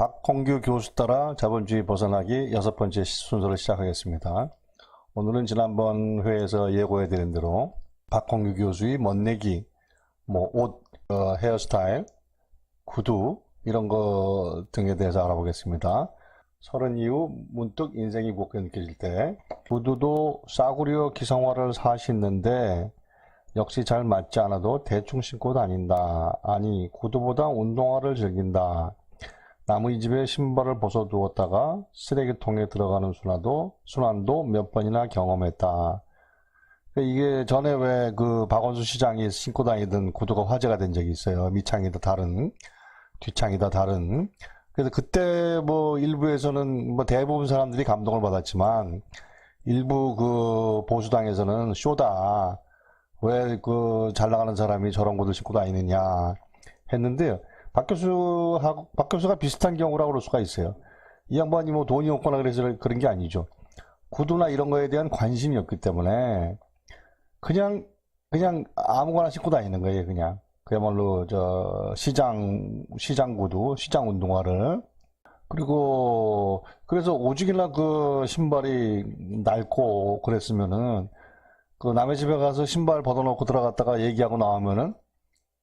박홍규 교수 따라 자본주의 벗어나기 6번째 순서를 시작하겠습니다. 오늘은 지난번 회에서 예고해드린 대로 박홍규 교수의 멋내기, 옷, 헤어스타일, 구두 이런 거 등에 대해서 알아보겠습니다. 30 이후 문득 인생이 무겁게 느껴질 때 구두도 싸구려 기성화를 사신는데 역시 잘 맞지 않아도 대충 신고 다닌다. 아니 구두보다 운동화를 즐긴다. 남의 집에 신발을 벗어두었다가 쓰레기통에 들어가는 순환도 몇 번이나 경험했다. 이게 전에 왜 그 박원순 시장이 신고 다니던 구두가 화제가 된 적이 있어요. 밑창이 다 다른, 뒷창이 다 다른. 그래서 그때 일부에서는 대부분 사람들이 감동을 받았지만 일부 그 보수당에서는 쇼다. 왜 그 잘 나가는 사람이 저런 구두 신고 다니느냐 했는데요. 박 교수가 비슷한 경우라고 그럴 수가 있어요. 이 양반이 돈이 없거나 그래서 그런 게 아니죠. 구두나 이런 거에 대한 관심이 없기 때문에 그냥 아무거나 신고 다니는 거예요. 그야말로 시장 구두, 시장 운동화를. 그리고 그래서 오죽이나 그 신발이 낡고 그랬으면은 그 남의 집에 가서 신발 벗어놓고 들어갔다가 얘기하고 나오면은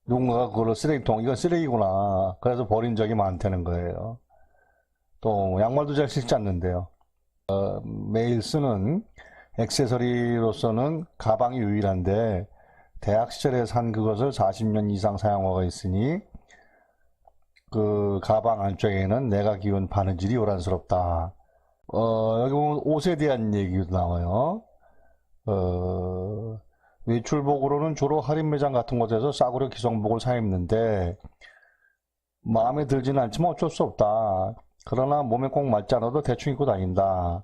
누군가가 그걸 쓰레기통, 이건 쓰레기구나. 그래서 버린 적이 많다는 거예요. 또 양말도 잘 신지 않는데요. 매일 쓰는 액세서리로서는 가방이 유일한데 대학 시절에 산 그것을 40년 이상 사용하고 있으니 그 가방 안쪽에는 내가 기운 바느질이 요란스럽다. 여기 보면 옷에 대한 얘기도 나와요. 외출복으로는 주로 할인 매장 같은 곳에서 싸구려 기성복을 사 입는데 마음에 들지는 않지만 어쩔 수 없다. 그러나 몸에 꼭 맞지 않아도 대충 입고 다닌다.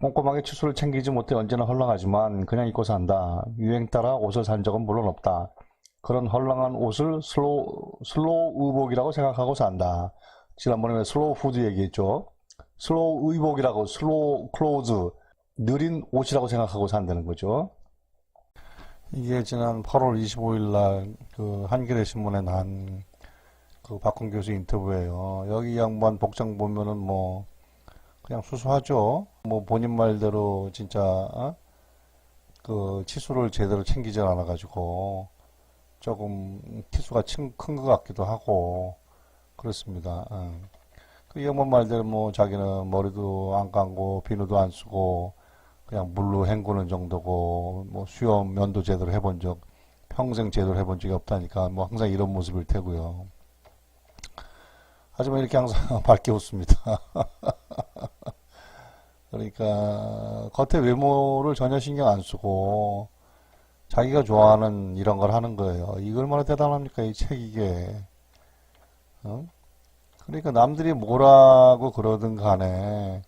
꼼꼼하게 치수를 챙기지 못해 언제나 헐렁하지만 그냥 입고 산다. 유행 따라 옷을 산 적은 물론 없다. 그런 헐렁한 옷을 슬로우 의복이라고 생각하고 산다. 지난번에 왜 슬로우 푸드 얘기했죠. 슬로우 의복이라고, 슬로우 클로즈, 느린 옷이라고 생각하고 산다는 거죠. 이게 지난 8월 25일 날 그 한겨레 신문에 난 그 박홍 교수 인터뷰예요. 여기 양반 복장 보면은 그냥 수수하죠. 본인 말대로 진짜 그 치수를 제대로 챙기질 않아가지고 조금 키수가 큰 것 같기도 하고 그렇습니다. 그 양반 말대로 자기는 머리도 안 감고 비누도 안 쓰고 그냥 물로 헹구는 정도고 수염 면도 제대로 해본 적 평생 제대로 해본 적이 없다니까 항상 이런 모습일 테고요. 하지만 이렇게 항상 밝게 웃습니다. 그러니까 겉의 외모를 전혀 신경 안 쓰고 자기가 좋아하는 이런 걸 하는 거예요. 이거 얼마나 대단합니까? 이 책 이게. 그러니까 남들이 뭐라고 그러든 간에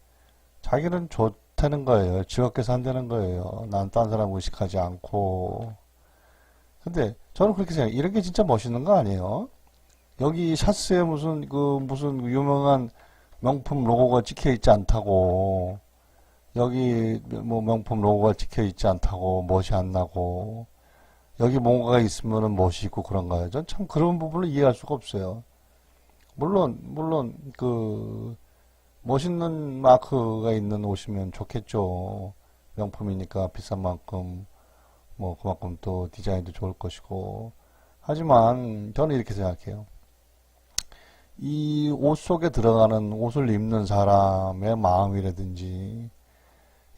자기는 좋다는 거예요. 즐겁게 산다는 거예요. 난 딴 사람 의식하지 않고. 근데 저는 그렇게 생각해요. 이런 게 진짜 멋있는 거 아니에요? 여기 샤스에 무슨 유명한 명품 로고가 찍혀 있지 않다고. 여기 명품 로고가 찍혀 있지 않다고 멋이 안 나고. 여기 뭔가가 있으면은 멋이 있고 그런가요? 전 참 그런 부분을 이해할 수가 없어요. 물론 멋있는 마크가 있는 옷이면 좋겠죠. 명품이니까 비싼 만큼 그만큼 또 디자인도 좋을 것이고. 하지만 저는 이렇게 생각해요. 이 옷 속에 들어가는 옷을 입는 사람의 마음이라든지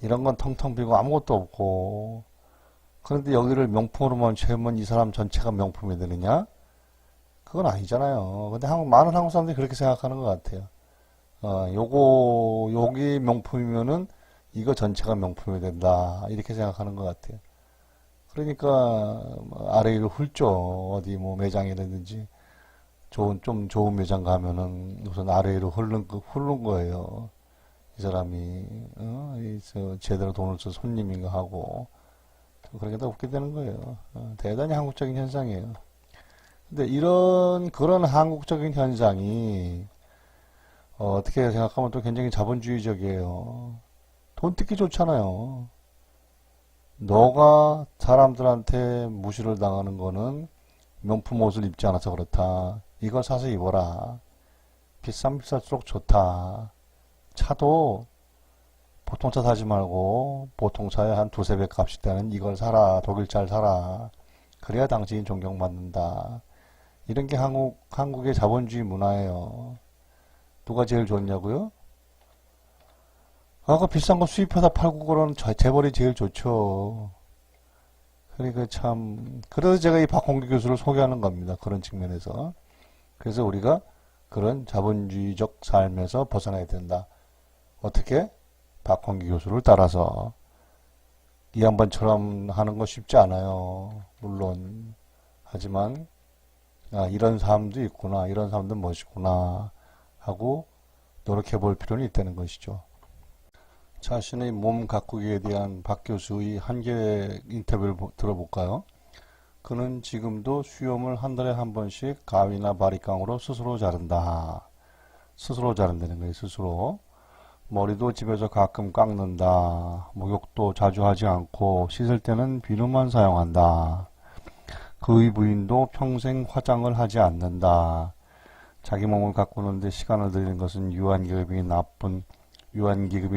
이런 건 텅텅 비고 아무것도 없고, 그런데 여기를 명품으로만 채우면 이 사람 전체가 명품이 되느냐? 그건 아니잖아요. 근데 많은 한국 사람들이 그렇게 생각하는 것 같아요. 여기 명품이면은 이거 전체가 명품이 된다. 이렇게 생각하는 것 같아요. 그러니까 아래 위로 훑죠. 어디 매장이라든지 좀 좋은 매장 가면은 우선 아래 위로 훑는 거예요. 이 사람이 제대로 돈을 써 손님인가 하고 그렇게 다 웃게 되는 거예요. 대단히 한국적인 현상이에요. 근데 그런 한국적인 현상이 어떻게 생각하면 또 굉장히 자본주의적이에요. 돈 뜯기 좋잖아요. 너가 사람들한테 무시를 당하는 거는 명품 옷을 입지 않아서 그렇다. 이걸 사서 입어라. 비싸면 비쌀수록 좋다. 차도 보통 차 사지 말고 보통 차에 한 두세 배 값이 되는 이걸 사라. 독일차를 사라. 그래야 당신이 존경받는다. 이런 게 한국의 자본주의 문화예요. 누가 제일 좋냐고요? 그 비싼 거 수입해다 팔고 그러는 재벌이 제일 좋죠. 그러니까 참, 그래서 제가 이 박홍규 교수를 소개하는 겁니다. 그런 측면에서. 그래서 우리가 그런 자본주의적 삶에서 벗어나야 된다. 어떻게? 박홍규 교수를 따라서. 이 양반처럼 하는 거 쉽지 않아요. 물론. 하지만, 이런 사람도 있구나. 이런 사람도 멋있구나. 하고 노력해 볼 필요는 있다는 것이죠. 자신의 몸 가꾸기에 대한 박 교수의 한계 인터뷰를 들어볼까요? 그는 지금도 수염을 한 달에 한 번씩 가위나 바리깡으로 스스로 자른다. 스스로 자른다는 거예요, 스스로. 머리도 집에서 가끔 깎는다. 목욕도 자주 하지 않고 씻을 때는 비누만 사용한다. 그의 부인도 평생 화장을 하지 않는다. 자기 몸을 가꾸는데 시간을 들이는 것은 유한기급이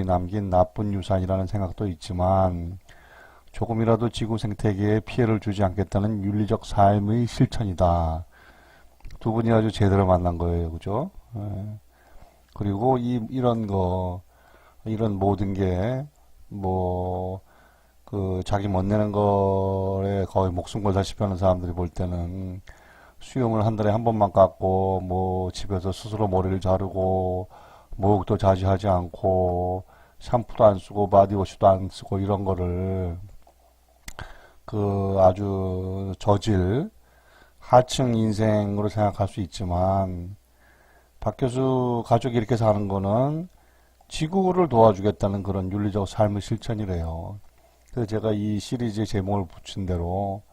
남긴 나쁜 유산이라는 생각도 있지만 조금이라도 지구 생태계에 피해를 주지 않겠다는 윤리적 삶의 실천이다. 두 분이 아주 제대로 만난 거예요. 그죠? 그리고 이런 모든 게 자기 멋내는 거에 거의 목숨 걸다시피 하는 사람들이 볼 때는 수염을 한 달에 한 번만 깎고 집에서 스스로 머리를 자르고 목욕도 자주 하지 않고 샴푸도 안 쓰고 바디워시도 안 쓰고 이런 거를 아주 저질 하층 인생으로 생각할 수 있지만 박 교수 가족이 이렇게 사는 거는 지구를 도와주겠다는 그런 윤리적 삶의 실천이래요. 그래서 제가 이 시리즈의 제목을 붙인 대로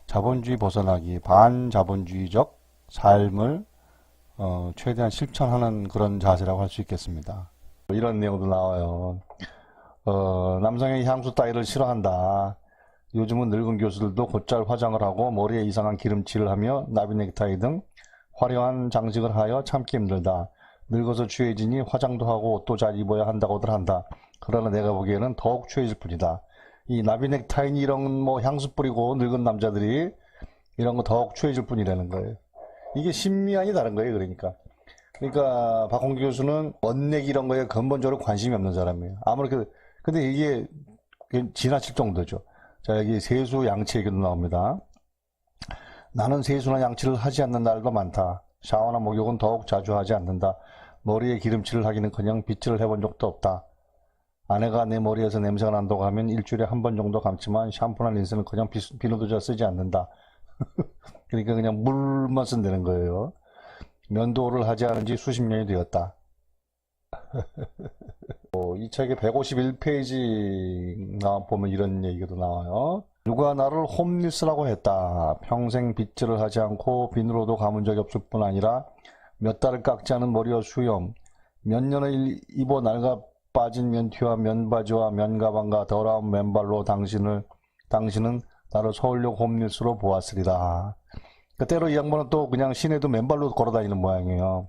자본주의 벗어나기, 반자본주의적 삶을 최대한 실천하는 그런 자세라고 할 수 있겠습니다. 이런 내용도 나와요. 남성의 향수 따위를 싫어한다. 요즘은 늙은 교수들도 곧잘 화장을 하고 머리에 이상한 기름칠을 하며 나비 넥타이 등 화려한 장식을 하여 참기 힘들다. 늙어서 취해지니 화장도 하고 옷도 잘 입어야 한다고들 한다. 그러나 내가 보기에는 더욱 취해질 뿐이다. 이 나비 넥타이 이런 향수 뿌리고 늙은 남자들이 이런 거 더욱 취해질 뿐이라는 거예요. 이게 심미안이 다른 거예요. 그러니까 박홍규 교수는 멋내기 이런 거에 근본적으로 관심이 없는 사람이에요. 근데 이게 지나칠 정도죠. 자, 여기 세수 양치 얘기도 나옵니다. 나는 세수나 양치를 하지 않는 날도 많다. 샤워나 목욕은 더욱 자주 하지 않는다. 머리에 기름칠을 하기는커녕 빗질을 해본 적도 없다. 아내가 내 머리에서 냄새가 난다고 하면 일주일에 한 번 정도 감지만 샴푸나 린스는커녕 비누도 잘 쓰지 않는다. 그러니까 그냥 물만 쓴다는 거예요. 면도를 하지 않은 지 수십 년이 되었다. 이 책의 151페이지 보면 이런 얘기도 나와요. 누가 나를 홈리스라고 했다. 평생 빗질을 하지 않고 비누로도 감은 적이 없을 뿐 아니라 몇 달을 깎지 않은 머리와 수염, 몇 년을 입어 낡아 빠진 면티와 면바지와 면가방과 더러운 맨발로 당신은 나를 서울역 홈리스로 보았으리다. 때로 이 양반은 또 그냥 시내도 맨발로 걸어다니는 모양이에요.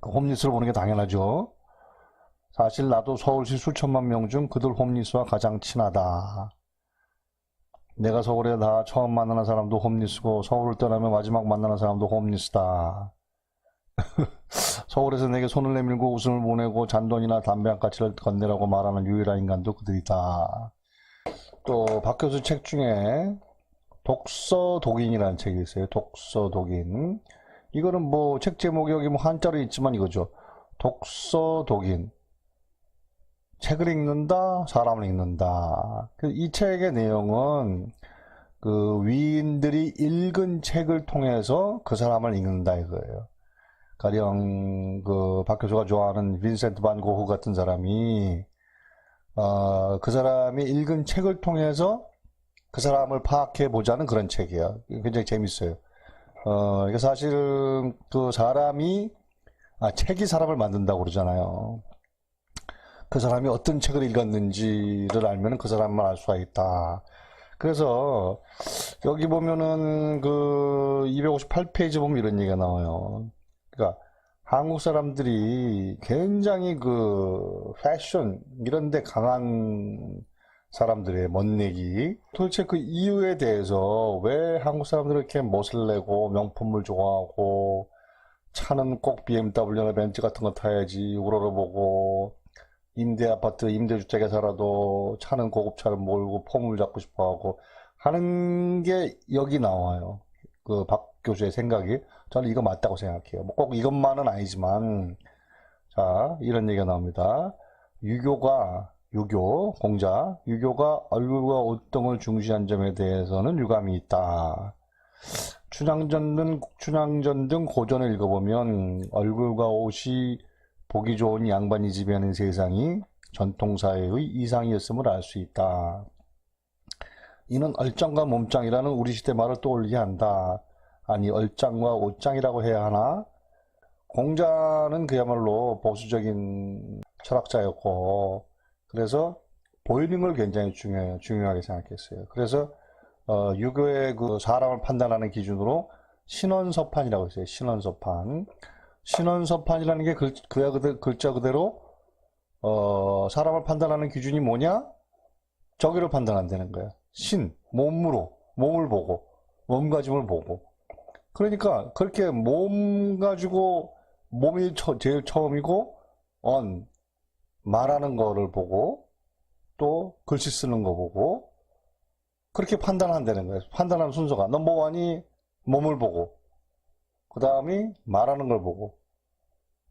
홈리스를 보는 게 당연하죠. 사실 나도 서울시 수천만 명 중 그들 홈리스와 가장 친하다. 내가 서울에 다 처음 만나는 사람도 홈리스고 서울을 떠나면 마지막 만나는 사람도 홈리스다. 서울에서 내게 손을 내밀고 웃음을 보내고 잔돈이나 담배 한 가치를 건네라고 말하는 유일한 인간도 그들이다. 또 박 교수 책 중에 독서독인이라는 책이 있어요. 독서독인. 이거는 책 제목이 여기 한자로 있지만 이거죠. 독서독인. 책을 읽는다, 사람을 읽는다. 이 책의 내용은 위인들이 읽은 책을 통해서 그 사람을 읽는다 이거예요. 가령 박 교수가 좋아하는 빈센트 반 고흐 같은 사람이 그 사람이 읽은 책을 통해서 그 사람을 파악해 보자는 그런 책이에요. 굉장히 재밌어요. 이게 사실은 책이 사람을 만든다고 그러잖아요. 그 사람이 어떤 책을 읽었는지를 알면 그 사람만 알 수가 있다. 그래서 여기 보면은 258페이지 보면 이런 얘기가 나와요. 그러니까 한국 사람들이 굉장히 그 패션 이런 데 강한 사람들의 멋내기. 도대체 그 이유에 대해서 왜 한국 사람들은 이렇게 멋을 내고 명품을 좋아하고 차는 꼭 BMW나 벤츠 같은 거 타야지 우러러보고 임대 아파트, 임대주택에 살아도 차는 고급차를 몰고 폼을 잡고 싶어 하고 하는 게 여기 나와요. 그 박 교수의 생각이. 저는 이거 맞다고 생각해요. 뭐 꼭 이것만은 아니지만, 자, 이런 얘기가 나옵니다. 유교가 얼굴과 옷 등을 중시한 점에 대해서는 유감이 있다. 춘향전 등 고전을 읽어보면 얼굴과 옷이 보기 좋은 양반이 지배하는 세상이 전통사회의 이상이었음을 알 수 있다. 이는 얼짱과 몸짱이라는 우리 시대 말을 떠올리게 한다. 아니 얼짱과 옷짱이라고 해야 하나? 공자는 그야말로 보수적인 철학자였고 그래서 보이는 걸 굉장히 중요하게 생각했어요. 그래서 유교의 그 사람을 판단하는 기준으로 신원서판이라고 했어요. 신원서판. 신원서판이라는 게 글자 그대로 사람을 판단하는 기준이 뭐냐? 저기로 판단한다는 거예요. 몸을 보고 몸가짐을 보고. 그러니까 그렇게 몸 가지고 몸이 제일 처음이고 말하는 거를 보고 또 글씨 쓰는 거 보고 그렇게 판단한다는 거예요. 판단하는 순서가 너 뭐하니? 몸을 보고 그 다음에 말하는 걸 보고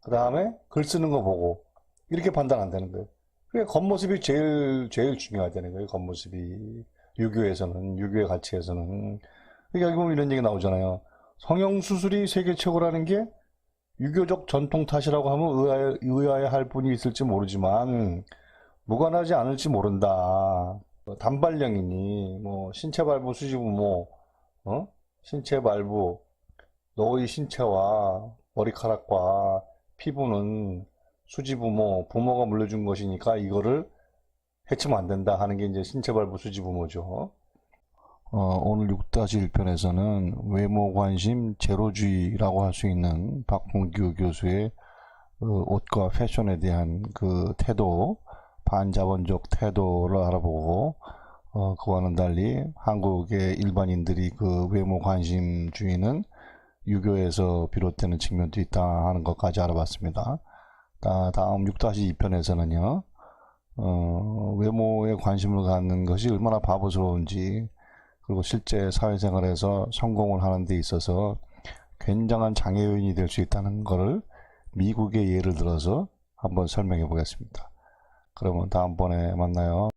그 다음에 글 쓰는 거 보고 이렇게 판단한다는 거예요. 그러니까 겉모습이 제일 중요하다는 거예요. 겉모습이 유교의 가치에서는. 그러니까 여기 보면 이런 얘기 나오잖아요. 성형수술이 세계 최고라는 게 유교적 전통 탓이라고 하면 의아해할 분이 있을지 모르지만 무관하지 않을지 모른다. 단발령이니 뭐 신체 발부 수지부모 신체 발부 너의 신체와 머리카락과 피부는 수지부모 부모가 물려준 것이니까 이거를 해치면 안 된다 하는 게 이제 신체 발부 수지부모죠. 오늘 6-1편에서는 외모 관심 제로주의라고 할 수 있는 박홍규 교수의 옷과 패션에 대한 그 태도, 반자본적 태도를 알아보고 그와는 달리 한국의 일반인들이 그 외모 관심주의는 유교에서 비롯되는 측면도 있다 하는 것까지 알아봤습니다. 다음 6-2편에서는요, 외모에 관심을 갖는 것이 얼마나 바보스러운지 그리고 실제 사회생활에서 성공을 하는 데 있어서 굉장한 장애 요인이 될 수 있다는 것을 미국의 예를 들어서 한번 설명해 보겠습니다. 그러면 다음번에 만나요.